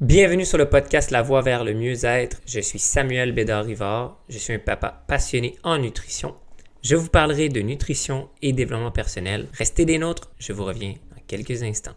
Bienvenue sur le podcast La Voie vers le mieux-être. Je suis Samuel Bédard-Rivard. Je suis un papa passionné en nutrition. Je vous parlerai de nutrition et développement personnel. Restez des nôtres, je vous reviens dans quelques instants.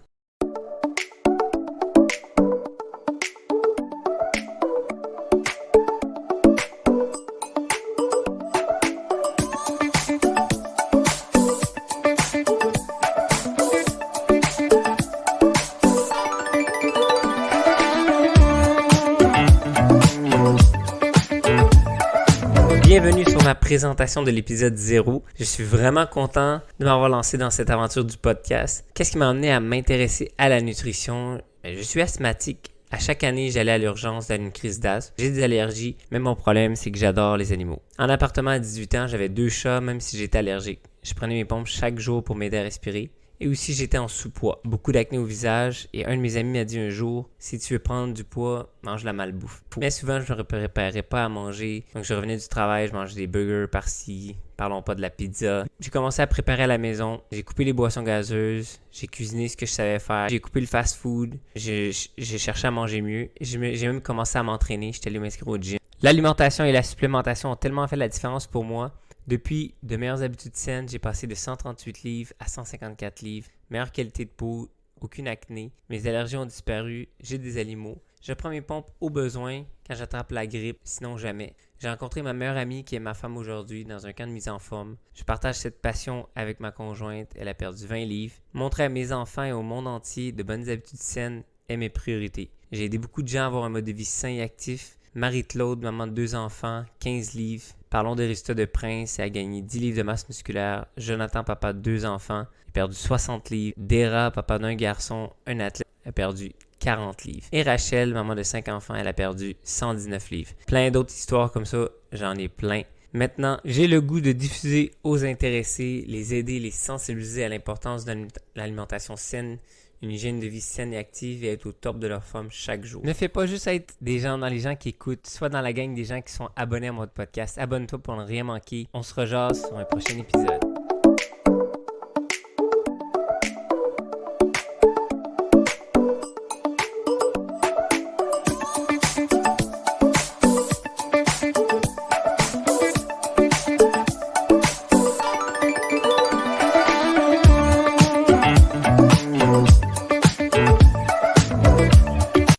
Bienvenue sur ma présentation de l'épisode 0. Je suis vraiment content de m'avoir lancé dans cette aventure du podcast. Qu'est-ce qui m'a amené à m'intéresser à la nutrition? Je suis asthmatique. À chaque année, j'allais à l'urgence d'une crise d'asthme. J'ai des allergies, mais mon problème, c'est que j'adore les animaux. En appartement à 18 ans, j'avais 2 chats, même si j'étais allergique. Je prenais mes pompes chaque jour pour m'aider à respirer. Et aussi, j'étais en sous-poids, beaucoup d'acné au visage, et un de mes amis m'a dit un jour, si tu veux prendre du poids, mange la malbouffe. Mais souvent, je ne me préparais pas à manger, donc je revenais du travail, je mangeais des burgers par-ci, parlons pas de la pizza. J'ai commencé à préparer à la maison, j'ai coupé les boissons gazeuses, j'ai cuisiné ce que je savais faire, j'ai coupé le fast-food, j'ai cherché à manger mieux, j'ai même commencé à m'entraîner, j'étais allé m'inscrire au gym. L'alimentation et la supplémentation ont tellement fait la différence pour moi. Depuis de meilleures habitudes saines, j'ai passé de 138 livres à 154 livres. Meilleure qualité de peau, aucune acné. Mes allergies ont disparu, j'ai des animaux. Je prends mes pompes au besoin quand j'attrape la grippe, sinon jamais. J'ai rencontré ma meilleure amie qui est ma femme aujourd'hui dans un camp de mise en forme. Je partage cette passion avec ma conjointe, elle a perdu 20 livres. Montrer à mes enfants et au monde entier de bonnes habitudes saines est mes priorités. J'ai aidé beaucoup de gens à avoir un mode de vie sain et actif. Marie-Claude, maman de 2 enfants, 15 livres. Parlons des résultats de Prince, elle a gagné 10 livres de masse musculaire. Jonathan, papa de 2 enfants, il a perdu 60 livres. Dera, papa d'un garçon, un athlète, a perdu 40 livres. Et Rachel, maman de 5 enfants, elle a perdu 119 livres. Plein d'autres histoires comme ça, j'en ai plein. Maintenant, j'ai le goût de diffuser aux intéressés, les aider, les sensibiliser à l'importance de l'alimentation saine, une hygiène de vie saine et active et être au top de leur forme chaque jour. Ne fais pas juste être des gens dans les gens qui écoutent, sois dans la gang des gens qui sont abonnés à mon podcast. Abonne-toi pour ne rien manquer. On se rejase sur un prochain épisode.